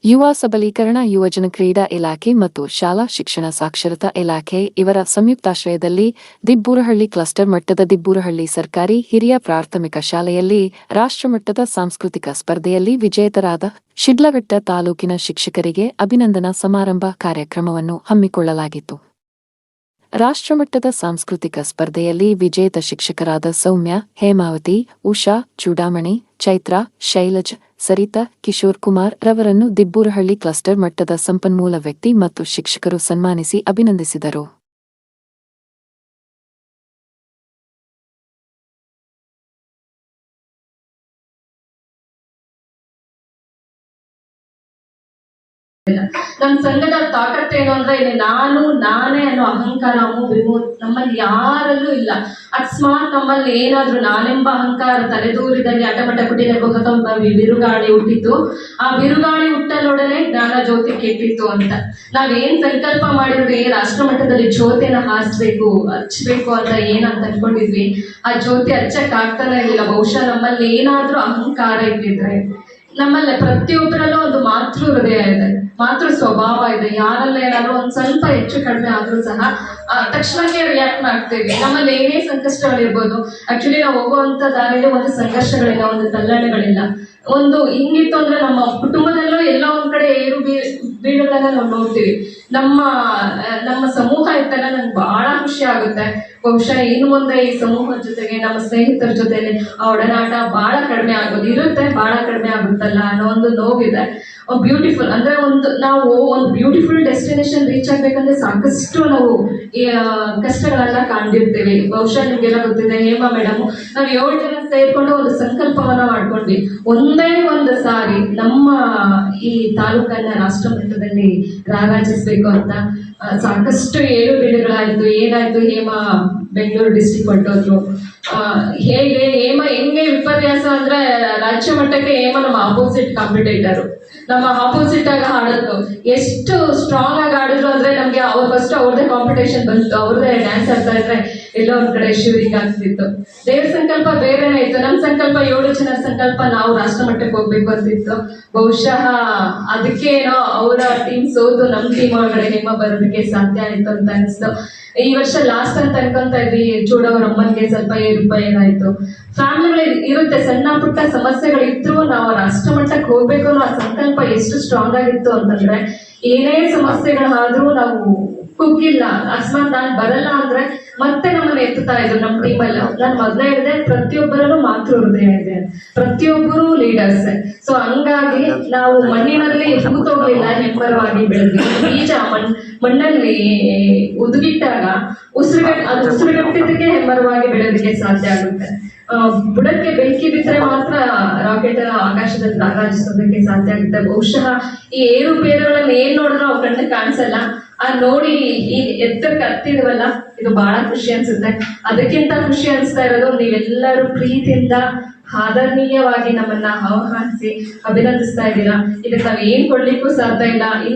ಯುವ ಸಬಲೀಕರಣ, ಯುವಜನ ಕ್ರೀಡಾ ಇಲಾಖೆ ಮತ್ತು ಶಾಲಾ ಶಿಕ್ಷಣ ಸಾಕ್ಷರತಾ ಇಲಾಖೆ ಇವರ ಸಂಯುಕ್ತಾಶ್ರಯದಲ್ಲಿ ದಿಬ್ಬೂರಹಳ್ಳಿ ಕ್ಲಸ್ಟರ್ ಮಟ್ಟದ ದಿಬ್ಬೂರಹಳ್ಳಿ ಸರ್ಕಾರಿ ಹಿರಿಯ ಪ್ರಾಥಮಿಕ ಶಾಲೆಯಲ್ಲಿ ರಾಷ್ಟ್ರಮಟ್ಟದ ಸಾಂಸ್ಕೃತಿಕ ಸ್ಪರ್ಧೆಯಲ್ಲಿ ವಿಜೇತರಾದ ಶಿಡ್ಲಘಟ್ಟ ತಾಲೂಕಿನ ಶಿಕ್ಷಕರಿಗೆ ಅಭಿನಂದನಾ ಸಮಾರಂಭ ಕಾರ್ಯಕ್ರಮವನ್ನು ಹಮ್ಮಿಕೊಳ್ಳಲಾಗಿತ್ತು. ರಾಷ್ಟ್ರಮಟ್ಟದ ಸಾಂಸ್ಕೃತಿಕ ಸ್ಪರ್ಧೆಯಲ್ಲಿ ವಿಜೇತ ಶಿಕ್ಷಕರಾದ ಸೌಮ್ಯ, ಹೇಮಾವತಿ, ಉಷಾ, ಚೂಡಾಮಣಿ, ಚೈತ್ರಾ, ಶೈಲಜ್, ಸರಿತಾ, ಕಿಶೋರ್ ಕುಮಾರ್ ರವರನ್ನು ದಿಬ್ಬೂರಹಳ್ಳಿ ಕ್ಲಸ್ಟರ್ ಮಟ್ಟದ ಸಂಪನ್ಮೂಲ ವ್ಯಕ್ತಿ ಮತ್ತು ಶಿಕ್ಷಕರು ಸನ್ಮಾನಿಸಿ ಅಭಿನಂದಿಸಿದರು. ನಮ್ಮ ಸಂಘದ ತಾಕತ್ತೇನು ಅಂದ್ರೆ ಇಲ್ಲಿ ನಾನೇ ಅನ್ನೋ ಅಹಂಕಾರ ನಮ್ಮಲ್ಲಿ ಯಾರಲ್ಲೂ ಇಲ್ಲ. ಅಕಸ್ಮಾತ್ ನಮ್ಮಲ್ಲಿ ಏನಾದ್ರೂ ನಾನೆಂಬ ಅಹಂಕಾರ ತಲೆದೂರಿದಲ್ಲಿ ಅಟಮಟ ಕುಟಿಲ ಬಿರುಗಾಳಿ ಹುಟ್ಟಿತ್ತು. ಆ ಬಿರುಗಾಳಿ ಹುಟ್ಟಲೊಡನೆ ಜ್ಞಾನ ಜ್ಯೋತಿ ಕೆಟ್ಟಿತ್ತು ಅಂತ ನಾವೇನ್ ಸಂಕಲ್ಪ ಮಾಡಿದ್ವಿ, ರಾಷ್ಟ್ರ ಮಟ್ಟದಲ್ಲಿ ಜ್ಯೋತಿನ ಹಚ್ಚಬೇಕು ಅಂತ ಏನಂತ ಅನ್ಕೊಂಡಿದ್ವಿ, ಆ ಜ್ಯೋತಿ ಹಚ್ಚಕ್ ಆಗ್ತಾನೆ ಇರ್ಲಿಲ್ಲ. ಬಹುಶಃ ನಮ್ಮಲ್ಲಿ ಏನಾದ್ರೂ ಅಹಂಕಾರ ಇದ್ದಿದ್ರೆ, ನಮ್ಮಲ್ಲಿ ಪ್ರತಿಯೊಬ್ಬರಲ್ಲೂ ಒಂದು ಮಾತೃ ಹೃದಯ ಇದೆ, ಮಾತೃ ಸ್ವಭಾವ ಇದೆ. ಯಾರಲ್ಲ ಏನಾದ್ರು ಒಂದ್ ಸ್ವಲ್ಪ ಹೆಚ್ಚು ಕಡಿಮೆ ಆದ್ರೂ ಸಹ ತಕ್ಷಣಕ್ಕೆ ರಿಯಾಕ್ಟ್ ಮಾಡ್ತೇವೆ. ನಮ್ಮಲ್ಲಿ ಏನೇ ಸಂಕಷ್ಟಗಳಿರ್ಬೋದು, ಆಕ್ಚುಲಿ ನಾವು ಹೋಗುವಂತ ದಾರಿಯಲ್ಲಿ ಒಂದು ಸಂಘರ್ಷಗಳಿಲ್ಲ, ಒಂದು ತಲ್ಲಣೆಗಳಿಲ್ಲ. ಒಂದು ಹಿಂಗಿತ್ತು ಅಂದ್ರೆ ನಮ್ಮ ಕುಟುಂಬದಲ್ಲೂ ಎಲ್ಲೋ ಒಂದ್ ಕಡೆ ಏರು ಬೀಳುಗಳನ್ನ ನಾವು ನೋಡ್ತೀವಿ. ನಮ್ಮ ಸಮೂಹ ಇತ್ತಲ್ಲ, ನನ್ಗೆ ಬಹಳ ಖುಷಿ ಆಗುತ್ತೆ. ಬಹುಶಃ ಇನ್ನು ಮುಂದೆ ಈ ಸಮೂಹದ ಜೊತೆಗೆ ನಮ್ಮ ಸ್ನೇಹಿತರ ಜೊತೆಲಿ ಆ ಒಡನಾಟ ಬಹಳ ಕಡಿಮೆ ಆಗೋದು ಇರುತ್ತೆ, ಬಹಳ ಕಡಿಮೆ ಆಗುತ್ತಲ್ಲ ಅನ್ನೋ ಒಂದು ನೋವಿದೆ. ಬ್ಯೂಟಿಫುಲ್ ಅಂದ್ರೆ ನಾವು ಒಂದು ಬ್ಯೂಟಿಫುಲ್ ಡೆಸ್ಟಿನೇಷನ್ ರೀಚ್ ಆಗ್ಬೇಕಂದ್ರೆ ಸಾಕಷ್ಟು ನಾವು ಕಷ್ಟಗಳನ್ನ ಕಾಣ್ದಿರ್ತೇವೆ. ಬಹುಶಃ ನಿಮ್ಗೆಲ್ಲ ಗೊತ್ತಿದೆ, ಹೇಮಾ ಮೇಡಮ್ ನಾವು 7 ಜನ ಸೇರ್ಕೊಂಡು ಒಂದು ಸಂಕಲ್ಪವನ್ನ ಮಾಡ್ಕೊಂಡ್ವಿ, ಒಂದೇ ಒಂದು ಸಾರಿ ನಮ್ಮ ಈ ತಾಲೂಕನ್ನ ರಾಷ್ಟ್ರ ಮಟ್ಟದಲ್ಲಿ ರಾರಾಜಿಸ್ಬೇಕು ಅಂತ. ಸಾಕಷ್ಟು ಏಳು ಬೀಳುಗಳಾಯ್ತು. ಏನಾಯ್ತು, ಹೇಮಾ ಬೆಂಗಳೂರು ಡಿಸ್ಟಿಕ್ ಹೊರಟೋದ್ರು. ಹೆಂಗೆ ವಿಪರ್ಯಾಸ ಅಂದ್ರೆ ರಾಜ್ಯ ಮಟ್ಟಕ್ಕೆ ಹೇಮಾ ನಮ್ಮ ಆಪೋಸಿಟ್ ಕಾಂಪಿಟೇಟರ್, ನಮ್ಮ ಆಪೋಸಿಟ್ ಆಗಿ ಆಡೋದು. ಎಷ್ಟು ಸ್ಟ್ರಾಂಗ್ ಆಗಿ ಆಡಿದ್ರು ಅಂದ್ರೆ ನಮ್ಗೆ ಫಸ್ಟ್ ಅವ್ರದೇ ಕಾಂಪಿಟೇಷನ್ ಬಂತು, ಅವ್ರದೇ ಡ್ಯಾನ್ಸ್ ಆಡ್ತಾ ಇದ್ರೆ ಎಲ್ಲೋ ಒಂದ್ ಕಡೆ ಶಿವರಿಗೆ ಆಗ್ತಿತ್ತು. ದೇವ್ರ ಸಂಕಲ್ಪ ಬೇರೆನೇ ಇತ್ತು. ನಮ್ ಸಂಕಲ್ಪ 7 ಜನ ಸಂಕಲ್ಪ ನಾವು ರಾಷ್ಟ್ರ ಮಟ್ಟಕ್ಕೆ ಹೋಗ್ಬೇಕು ಅಂತಿತ್ತು. ಬಹುಶಃ ಅದಕ್ಕೇನೋ ಅವರ ಟೀಮ್ ಸೋತು ನಮ್ ಟೀಮ್ ಒಳಗಡೆ ಹೇಮ ಬರೋದಕ್ಕೆ ಸಾಧ್ಯ ಆಯ್ತು ಅಂತ ಅನಿಸ್ತು. ಈ ವರ್ಷ ಲಾಸ್ಟ್ ಅಂತ ಅನ್ಕೊಂತ ಇದ್ವಿ, ಚೂಡವ್ರ ಅಮ್ಮನ್ಗೆ ಸ್ವಲ್ಪ ಏನಾಯ್ತು. ಫ್ಯಾಮಿಲಿಗಳು ಇರುತ್ತೆ, ಸಣ್ಣ ಪುಟ್ಟ ಸಮಸ್ಯೆಗಳಿದ್ರು ನಾವು ರಾಷ್ಟ್ರ ಮಟ್ಟಕ್ಕೆ ಹೋಗ್ಬೇಕು ಅನ್ನೋ ಆ ಸಂಕಲ್ಪ ಎಷ್ಟು ಸ್ಟ್ರಾಂಗ್ ಆಗಿತ್ತು ಅಂತಂದ್ರೆ, ಏನೇ ಸಮಸ್ಯೆಗಳಾದ್ರೂ ನಾವು ಕುಗ್ಗಿಲ್ಲ. ಅಕಸ್ಮಾತ್ ನಾನು ಬರಲ್ಲ ಅಂದ್ರೆ ಮತ್ತೆ ನಮ್ಮನ್ನ ಎತ್ತುತ್ತಾ ಇದ್ರು ನಮ್ಮ ಟೀಮಲ್ಲಿ. ನಾನು ಮೊದಲೇ ಹೇಳಿದೆ, ಪ್ರತಿಯೊಬ್ಬರಲ್ಲೂ ಮಾತೃ ಹೃದಯ ಇದೆ, ಪ್ರತಿಯೊಬ್ಬರು ಲೀಡರ್ಸ್. ಸೊ ಹಂಗಾಗಿ ನಾವು ಮಣ್ಣಿನಲ್ಲಿ ಹೂತೋಗ್ಲಿಲ್ಲ, ಹೆಮ್ಮರವಾಗಿ ಬೆಳೆದ್ವಿ. ಬೀಜ ಮಣ್ಣಲ್ಲಿ ಉದುಗಿಟ್ಟಾಗ ಉಸಿರುಗಟ್ಟಿದ್ದಕ್ಕೆ ಹೆಮ್ಮರವಾಗಿ ಬೆಳೆಯೋದಕ್ಕೆ ಸಾಧ್ಯ ಆಗುತ್ತೆ. ಬುಡಕ್ಕೆ ಬೆಂಕಿ ಬಿದ್ದರೆ ಮಾತ್ರ ರಾಕೆಟ್ ಆಕಾಶದಲ್ಲಿ ರಾರಾಜಿಸೋದಕ್ಕೆ ಸಾಧ್ಯ ಆಗುತ್ತೆ. ಬಹುಶಃ ಈ ಏರುಪೇರುಗಳನ್ನ ಏನ್ ನೋಡಿದ್ರು ಅವ್ ಕಣ್ಣಿಗೆ ಕಾಣಿಸಲ್ಲ. ನೋಡಿ ಈ ಎತ್ತರಕ್ಕೆ ಹತ್ತಿದವಲ್ಲ, ಇದು ಬಹಳ ಖುಷಿ ಅನ್ಸುತ್ತೆ. ಅದಕ್ಕಿಂತ ಖುಷಿ ಅನ್ಸ್ತಾ ಇರೋದು, ನೀವೆಲ್ಲರೂ ಪ್ರೀತಿಯಿಂದ ಆದರಣೀಯವಾಗಿ ನಮ್ಮನ್ನ ಆಹ್ವಾನಿಸಿ ಅಭಿನಂದಿಸ್ತಾ ಇದ್ದೀರಾ. ಇದಕ್ಕೆ ನಾವ್ ಏನ್ ಕೊಡ್ಲಿಕ್ಕೂ ಸಾಧ್ಯ ಇಲ್ಲ.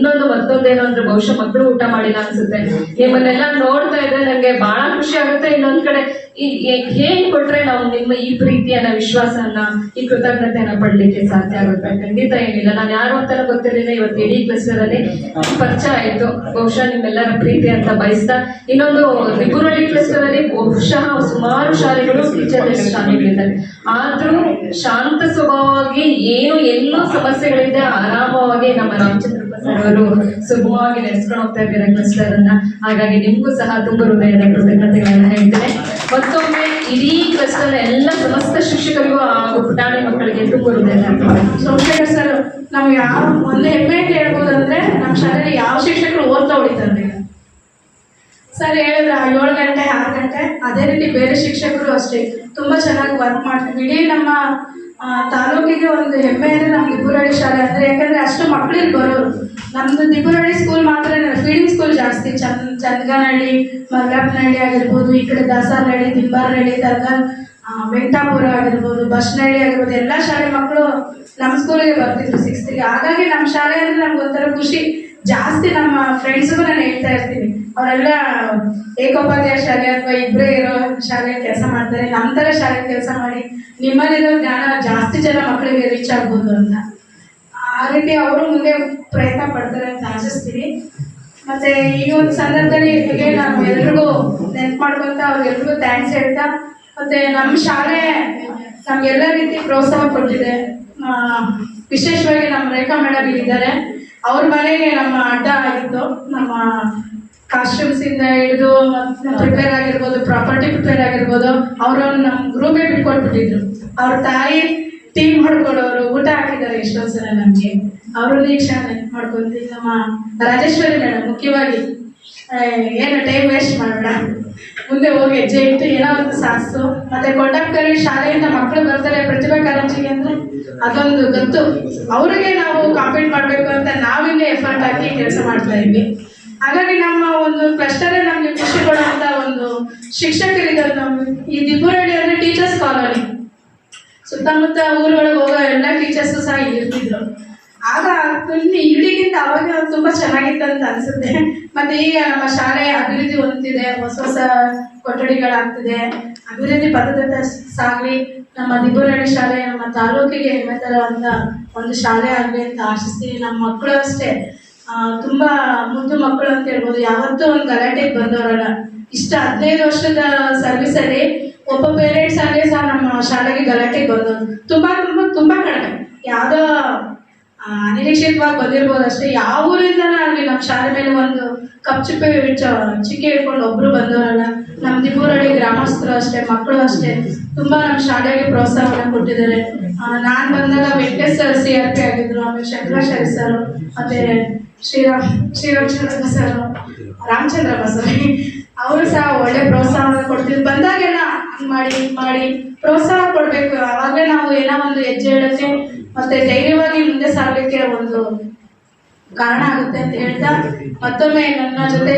ಮತ್ತೊಂದೇನು ಅಂದ್ರೆ, ಬಹುಶಃ ಮಕ್ಕಳು ಊಟ ಮಾಡಿಲ್ಲ ಅನ್ಸುತ್ತೆ. ನಿಮ್ಮನ್ನೆಲ್ಲ ನೋಡ್ತಾ ಇದ್ರೆ ನಂಗೆ ಬಹಳ ಖುಷಿ ಆಗುತ್ತೆ. ಇನ್ನೊಂದ್ ಕಡೆ ಹೇಗ್ ಕೊಟ್ರೆ ನಾವು ನಿಮ್ಮ ಈ ಪ್ರೀತಿಯನ್ನ, ವಿಶ್ವಾಸನ, ಈ ಕೃತಜ್ಞತೆಯನ್ನ ಪಡ್ಲಿಕ್ಕೆ ಸಾಧ್ಯ ಆಗುತ್ತೆ? ಖಂಡಿತ ಏನಿಲ್ಲ. ನಾನು ಯಾರು ಅಂತಾನು ಗೊತ್ತಿರಲಿಲ್ಲ. ಇವತ್ತು ಇಡೀ ಕ್ಲಸ್ಟರ್ ಅಲ್ಲಿ ಪರಿಚಯ ಆಯ್ತು. ಬಹುಶಃ ನಿಮ್ಮೆಲ್ಲರ ಪ್ರೀತಿ ಅಂತ ಬಯಸ್ತಾ, ಇನ್ನೊಂದು ದಿಬ್ಬೂರಹಳ್ಳಿ ಕ್ಲಸ್ಟರ್ ಅಲ್ಲಿ ಬಹುಶಃ ಸುಮಾರು ಶಾಲೆಗಳು ಟೀಚರ್ಲೆಸ್ ಶಾಲೆಗಳಿದ್ದಾರೆ. ಆದ್ರೂ ಶಾಂತ ಸ್ವಭಾವವಾಗಿ ಎಲ್ಲೋ ಸಮಸ್ಯೆಗಳಿದೆ, ಆರಾಮವಾಗಿ ನಮ್ಮ ರಾಮಚಂದ್ರ ಸರ್ ಅವರು ಸುಗಮವಾಗಿ ನಡೆಸ್ಕೊಂಡು ಹೋಗ್ತಾ ಇದ್ದಾರೆ ಕ್ಲಸ್ಟರ್ ಅನ್ನ. ಹಾಗಾಗಿ ನಿಮ್ಗೂ ಸಹ ತುಂಬ ಹೃದಯದ ಕೃತಜ್ಞತೆಗಳನ್ನ ಹೇಳ್ತೇನೆ. ಮತ್ತೊಮ್ಮೆ ಇಡೀ ಕ್ಲಸ್ಟರ್ ಎಲ್ಲ ಸಮಸ್ತ ಶಿಕ್ಷಕರಿಗೂ ಹಾಗೂ ಪುಟಾಣಿ ಮಕ್ಕಳಿಗೆ ತುಂಬ ಹೃದಯದ. ಸೋಮಶೇಖರ್ ಸರ್, ನಾವು ಯಾವ ಒಂದು ಹೆಮ್ಮೆಯಿಂದ ಹೇಳ್ಬೋದಂದ್ರೆ, ನಮ್ಮ ಶಾಲೆಯಲ್ಲಿ ಯಾವ ಶಿಕ್ಷಕರು ಓದ್ತಾ ಹೊಡಿತಾರೆ ಸರ್ ಹೇಳಿದ್ರೆ 7 ಗಂಟೆ 6 ಗಂಟೆ. ಅದೇ ರೀತಿ ಬೇರೆ ಶಿಕ್ಷಕರು ಅಷ್ಟೇ ತುಂಬಾ ಚೆನ್ನಾಗಿ ವರ್ಕ್ ಮಾಡ್ತೀವಿ. ಇಡೀ ನಮ್ಮ ತಾಲೂಕಿಗೆ ಒಂದು ಹೆಮ್ಮೆ ಅಂದ್ರೆ ನಮ್ಮ ದಿಬ್ಬೂರಹಳ್ಳಿ ಶಾಲೆ ಅಂದ್ರೆ. ಯಾಕಂದ್ರೆ ಅಷ್ಟು ಮಕ್ಕಳಿಗೆ ಬರೋರು. ನಮ್ದು ದಿಬ್ಬೂರಹಳ್ಳಿ ಸ್ಕೂಲ್ ಮಾತ್ರ ಫೀಡಿಂಗ್ ಸ್ಕೂಲ್ ಜಾಸ್ತಿ. ಚಂದಗಾನಹಳ್ಳಿ, ಮರ್ಗಾಪನಹಳ್ಳಿ ಆಗಿರ್ಬೋದು, ಈ ಕಡೆ ದಾಸರಹಳ್ಳಿ, ತಿಂಬಾರಹಳ್ಳಿ, ವೆಂಕಟಾಪುರ ಆಗಿರ್ಬೋದು, ಬಸ್ನಹಳ್ಳಿ ಆಗಿರ್ಬೋದು, ಎಲ್ಲ ಶಾಲೆ ಮಕ್ಕಳು ನಮ್ಮ ಸ್ಕೂಲಿಗೆ ಬರ್ತಿದ್ರು 6th ಗೆ. ಹಾಗಾಗಿ ನಮ್ಮ ಶಾಲೆ ಅಂದ್ರೆ ನಮ್ಗೆ ಒಂಥರ ಖುಷಿ ಜಾಸ್ತಿ. ನಮ್ಮ ಫ್ರೆಂಡ್ಸ್ಗೂ ನಾನು ಹೇಳ್ತಾ ಇರ್ತೀನಿ, ಅವರೆಲ್ಲ ಏಕೋಪಾಧ್ಯಾಯ ಶಾಲೆ ಅಥವಾ ಇಬ್ಬರೇ ಇರೋ ಶಾಲೆ ಕೆಲಸ ಮಾಡ್ತಾರೆ, ನಮ್ಮ ಥರ ಶಾಲೆ ಕೆಲಸ ಮಾಡಿ ನಿಮ್ಮಲ್ಲಿರೋ ಜ್ಞಾನ ಜಾಸ್ತಿ ಜನ ಮಕ್ಕಳಿಗೆ ರೀಚ್ ಆಗ್ಬೋದು ಅಂತ. ಆ ರೀತಿ ಅವರು ಮುಂದೆ ಪ್ರಯತ್ನ ಪಡ್ತಾರೆ ಅಂತ ಆಶಿಸ್ತೀನಿ. ಮತ್ತೆ ಈ ಒಂದು ಸಂದರ್ಭದಲ್ಲಿ ನಾನು ಎಲ್ರಿಗೂ ನೆನ್ಪು ಮಾಡ್ಕೊಂತ ಅವ್ರಿಗೆಲ್ರಿಗೂ ಥ್ಯಾಂಕ್ಸ್ ಹೇಳ್ತಾ, ಮತ್ತೆ ನಮ್ಮ ಶಾಲೆ ನಮ್ಗೆಲ್ಲ ರೀತಿ ಪ್ರೋತ್ಸಾಹ ಕೊಟ್ಟಿದೆ. ವಿಶೇಷವಾಗಿ ನಮ್ಮ ರೇಖಾ ಮೇಡಮ್ ಇದ್ದಾರೆ, ಅವ್ರ ಮನೆಗೆ ನಮ್ಮ ಅಡ್ಡ ಆಗಿತ್ತು. ನಮ್ಮ ಕಾಸ್ಟ್ಯೂಮ್ಸ್ ಇಂದ ಹಿಡಿದು ಪ್ರಿಪೇರ್ ಆಗಿರ್ಬೋದು, ಪ್ರಾಪರ್ಟಿ ಪ್ರಿಪೇರ್ ಆಗಿರ್ಬೋದು, ಅವರು ನಮ್ಮ ಗ್ರೂಪೇ ಬಿಟ್ಕೊಟ್ಬಿಟ್ಟಿದ್ರು. ಅವ್ರ ತಾಯಿ ಟೀಮ್ ಮಾಡ್ಕೊಡೋರು, ಊಟ ಹಾಕಿದ್ದಾರೆ ಎಷ್ಟೊಂದು ಸಲ ನಮಗೆ. ಅವ್ರನ್ನ ಈಗ ನೆನ್ಪು ಮಾಡ್ಕೊಂತೀವಿ. ನಮ್ಮ ರಾಜೇಶ್ವರಿ ಮೇಡಮ್ ಮುಖ್ಯವಾಗಿ ಏನು ಟೈಮ್ ವೇಸ್ಟ್ ಮಾಡಬೇಡ, ಮುಂದೆ ಹೋಗಿ ಹೆಜ್ಜೆ ಇಟ್ಟು ಏನೋ ಒಂದು ಸಾಧಿಸು. ಮತ್ತೆ ಕೊಟ್ಟಕ್ಕರಿ ಶಾಲೆಯಿಂದ ಮಕ್ಕಳು ಬರ್ತಾರೆ ಪ್ರತಿಭಾ ಕಾರಂಜಿಗೆ ಅಂದ್ರೆ ಅದೊಂದು ಗೊತ್ತು. ಅವ್ರಿಗೆ ನಾವು ಕಾಂಪೀಟ್ ಮಾಡಬೇಕು ಅಂತ ನಾವಿಲ್ಲೇ ಎಫರ್ಟ್ ಹಾಕಿ ಕೆಲಸ ಮಾಡ್ತಾ ಇದ್ವಿ. ಹಾಗಾಗಿ ನಮ್ಮ ಒಂದು ಕ್ಲಸ್ಟರೇ ನಮ್ಗೆ ಖುಷಿ ಕೊಡುವಂತ ಒಂದು ಶಿಕ್ಷಕರಿದ್ದಾರೆ. ನಮ್ಮ ಈ ದಿಬ್ಬೂರಹಳ್ಳಿ ಅಂದ್ರೆ ಟೀಚರ್ಸ್ ಕಾಲೋನಿ, ಸುತ್ತಮುತ್ತ ಊರೊಳಗೆ ಹೋಗೋ ಎಲ್ಲ ಟೀಚರ್ಸು ಸಹ ಇರ್ತಿದ್ರು. ಆಗ ಇಲ್ಲಿಗಿಂತ ಅವಾಗ ತುಂಬಾ ಚೆನ್ನಾಗಿತ್ತು ಅಂತ ಅನ್ಸುತ್ತೆ. ಮತ್ತೆ ಈಗ ನಮ್ಮ ಶಾಲೆ ಅಭಿವೃದ್ಧಿ ಹೊಂದಿದೆ, ಹೊಸ ಹೊಸ ಕೊಠಡಿಗಳಾಗ್ತಿದೆ, ಅಭಿವೃದ್ಧಿ ಪಥದತ್ತ ಸಾಗಲಿ. ನಮ್ಮ ದಿಬ್ಬೂರಹಳ್ಳಿ ಶಾಲೆ ನಮ್ಮ ತಾಲೂಕಿಗೆ ಹೆಮ್ಮೆ ತರುವಂತ ಒಂದು ಶಾಲೆ ಆಗಲಿ ಅಂತ ಆಶಿಸ್ತೀನಿ. ನಮ್ಮ ಮಕ್ಕಳು ಅಷ್ಟೇ ತುಂಬಾ ಮುದ್ದು ಮಕ್ಕಳು ಅಂತ ಹೇಳ್ಬೋದು. ಯಾವತ್ತೂ ಒಂದು ಗಲಾಟೆಗೆ ಬಂದವರಲ್ಲ. ಇಷ್ಟ 15 ವರ್ಷದ ಸರ್ವಿಸ್ ಅಲ್ಲಿ ಒಬ್ಬ ಪೇರೆಂಟ್ಸ್ ಆಗಲಿ ಸಹ ನಮ್ಮ ಶಾಲೆಗೆ ಗಲಾಟೆಗೆ ಬಂದವರು ತುಂಬಾ ತುಂಬಾ ತುಂಬಾ ಕಡಿಮೆ. ಯಾವ್ದೋ ಅನಿರೀಕ್ಷಿತವಾಗಿ ಬಂದಿರ್ಬೋದು ಅಷ್ಟೇ. ಯಾವ ಊರಿಂದನೂ ಆಗಲಿ ನಮ್ಮ ಶಾಲೆ ಮೇಲೆ ಒಂದು ಕಪ್ಚುಪ್ಪೆ ಚಿಕ್ಕೆ ಹಿಡ್ಕೊಂಡು ಒಬ್ರು ಬಂದವರಲ್ಲ. ನಮ್ಮ ದಿಬ್ಬೂರಹಳ್ಳಿ ಗ್ರಾಮಸ್ಥರು ಅಷ್ಟೇ, ಮಕ್ಕಳು ಅಷ್ಟೇ ತುಂಬಾ ನಮ್ಮ ಶಾಲೆಗೆ ಪ್ರೋತ್ಸಾಹವನ್ನು ಕೊಟ್ಟಿದ್ದಾರೆ. ನಾನ್ ಬಂದಾಗ ವೆಂಕಟೇಶ್ ಸರ್ CRP ಆಗಿದ್ರು, ಆಮೇಲೆ ಶಂಕರಾಚಾರ್ಯ ಸರ್, ಮತ್ತೆ ಶ್ರೀರಾಮಚಂದ್ರ ಸರ್, ರಾಮಚಂದ್ರಪ್ಪ ಸರ್, ಅವರು ಸಹ ಒಳ್ಳೆ ಪ್ರೋತ್ಸಾಹವನ್ನು ಕೊಡ್ತಿದ್ರು. ಬಂದಾಗೆಲ್ಲ ಮಾಡಿ ಪ್ರೋತ್ಸಾಹ ಕೊಡ್ಬೇಕು. ಅವಾಗಲೇ ನಾವು ಏನೋ ಒಂದು ಹೆಜ್ಜೆ ಇಡಕ್ಕೆ ಮತ್ತೆ ಧೈರ್ಯವಾಗಿ ಮುಂದೆ ಸಾಗಲಿಕ್ಕೆ ಒಂದು ಕಾರಣ ಆಗುತ್ತೆ ಅಂತ ಹೇಳ್ತಾ, ಮತ್ತೊಮ್ಮೆ ನನ್ನ ಜೊತೆ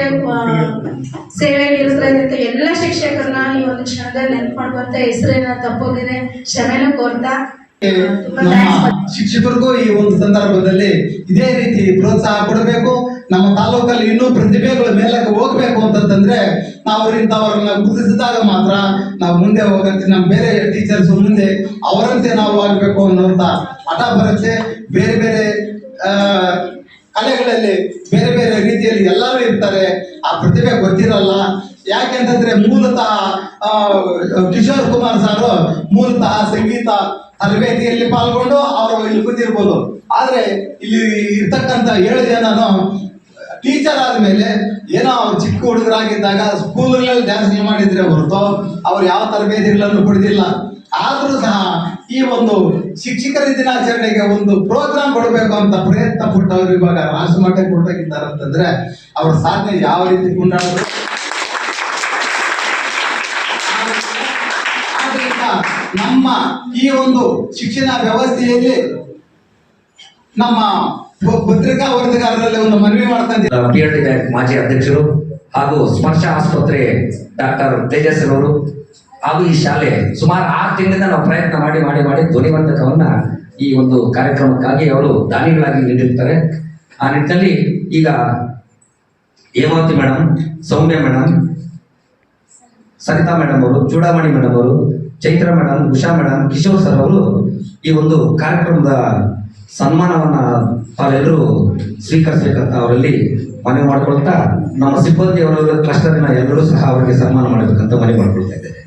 ಸೇವೆ ಇರಿಸ್ತಾ ಎಲ್ಲ ಶಿಕ್ಷಕರನ್ನ ಈ ಒಂದು ಕ್ಷಣದಲ್ಲಿ ನೆನ್ಪು ಮಾಡುವಂತ ಹೆಸರೇನ ತಪ್ಪೋಗಿದೆ, ಕ್ಷಮೆನೂ ಕೋರ್ತಾ ಶಿಕ್ಷಕರಿಗೂ ಈ ಒಂದು ಸಂದರ್ಭದಲ್ಲಿ ಇದೇ ರೀತಿ ಪ್ರೋತ್ಸಾಹ ಕೊಡಬೇಕು. ನಮ್ಮ ತಾಲೂಕಲ್ಲಿ ಇನ್ನೂ ಪ್ರತಿಭೆಗಳು ಮೇಲಕ್ಕೆ ಹೋಗ್ಬೇಕು ಅಂತಂದ್ರೆ ನಾವು ಇಂಥವ್ರನ್ನ ಗುರುತಿಸಿದಾಗ ಮಾತ್ರ ನಾವು ಮುಂದೆ ಹೋಗಕ್ಕೆ, ನಮ್ಮ ಬೇರೆ ಟೀಚರ್ಸ್ ಮುಂದೆ ಅವರಂತೆ ನಾವು ಆಗ್ಬೇಕು ಅನ್ನೋಂಥ ಹಠ ಬರುತ್ತೆ. ಬೇರೆ ಬೇರೆ ಕಲೆಗಳಲ್ಲಿ ಬೇರೆ ಬೇರೆ ರೀತಿಯಲ್ಲಿ ಎಲ್ಲರೂ ಇರ್ತಾರೆ, ಆ ಪ್ರತಿಭೆ ಗೊತ್ತಿರಲ್ಲ. ಯಾಕೆಂತಂದ್ರೆ ಮೂಲತಃ ಕಿಶೋರ್ ಕುಮಾರ್ ಸಾರು ಮೂಲತಃ ಸಂಗೀತ ತರಬೇತಿಯಲ್ಲಿ ಪಾಲ್ಗೊಂಡು ಅವರು ಇಲ್ಲಿ ಕೂತಿರ್ಬೋದು. ಆದ್ರೆ ಇಲ್ಲಿ ಇರ್ತಕ್ಕಂಥ 7 ಜನನು ಟೀಚರ್ ಆದ್ಮೇಲೆ ಏನೋ ಅವ್ರು ಚಿಕ್ಕ ಹುಡುಗರಾಗಿದ್ದಾಗ ಸ್ಕೂಲ್ಗಳಲ್ಲಿ ಡ್ಯಾನ್ಸ್ ಮಾಡಿದ್ರೆ ಹೊರತು ಅವ್ರು ಯಾವ ತರಬೇತಿಗಳನ್ನು ಪಡೆದಿಲ್ಲ. ಆದ್ರೂ ಸಹ ಈ ಒಂದು ಶಿಕ್ಷಕರ ದಿನಾಚರಣೆಗೆ ಒಂದು ಪ್ರೋಗ್ರಾಮ್ ಕೊಡಬೇಕು ಅಂತ ಪ್ರಯತ್ನ ಪಟ್ಟವರು ಇವಾಗ ರಾಷ್ಟ್ರ ಮಟ್ಟಕ್ಕೆ ಕೊಟ್ಟೋಗಿದ್ದಾರೆ ಅಂತಂದ್ರೆ ಅವ್ರ ಸಾಧನೆ ಯಾವ ರೀತಿ ಕೊಂಡಾಡೋದು. ನಮ್ಮ ಈ ಒಂದು ಶಿಕ್ಷಣ ವ್ಯವಸ್ಥೆಯಲ್ಲಿ ನಮ್ಮ ಪತ್ರಿಕಾ ವರದಿಗಾರರಲ್ಲಿ ಒಂದು ಮನವಿ ಮಾಡ್ತಾ PRT ಬ್ಯಾಂಕ್ ಮಾಜಿ ಅಧ್ಯಕ್ಷರು ಹಾಗೂ ಸ್ಪರ್ಶ ಆಸ್ಪತ್ರೆ ಡಾಕ್ಟರ್ ತೇಜಸ್ ಅವರು ಹಾಗೂ ಈ ಶಾಲೆ ಸುಮಾರು 6 ತಿಂಗಳಿಂದ ನಾವು ಪ್ರಯತ್ನ ಮಾಡಿ ಧ್ವನಿವರ್ಧಕವನ್ನ ಈ ಒಂದು ಕಾರ್ಯಕ್ರಮಕ್ಕಾಗಿ ಅವರು ದಾನಿಗಳಾಗಿ ನೀಡಿರ್ತಾರೆ. ಆ ನಿಟ್ಟಿನಲ್ಲಿ ಈಗ ಹೇಮಾವತಿ ಮೇಡಮ್, ಸೌಮ್ಯ ಮೇಡಮ್, ಸರಿತಾ ಮೇಡಮ್ ಅವರು, ಚೂಡಾಮಣಿ ಮೇಡಮ್ ಅವರು, Chaitra madam, Usha madam, Kishore sir ಅವರು ಈ ಒಂದು ಕಾರ್ಯಕ್ರಮದ ಸನ್ಮಾನವನ್ನ ತಾವೆಲ್ಲರೂ ಸ್ವೀಕರಿಸಬೇಕಂತ ಅವರಲ್ಲಿ ಮನವಿ ಮಾಡ್ಕೊಳ್ತಾ, ನಮ್ಮ ಸಿಬ್ಬಂದಿ ಅವರ ಕ್ಲಸ್ಟರ್ನ ಎಲ್ಲರೂ ಸಹ ಅವರಿಗೆ ಸನ್ಮಾನ ಮಾಡಬೇಕಂತ ಮನವಿ ಮಾಡ್ಕೊಳ್ತಾ ಇದ್ದೇವೆ.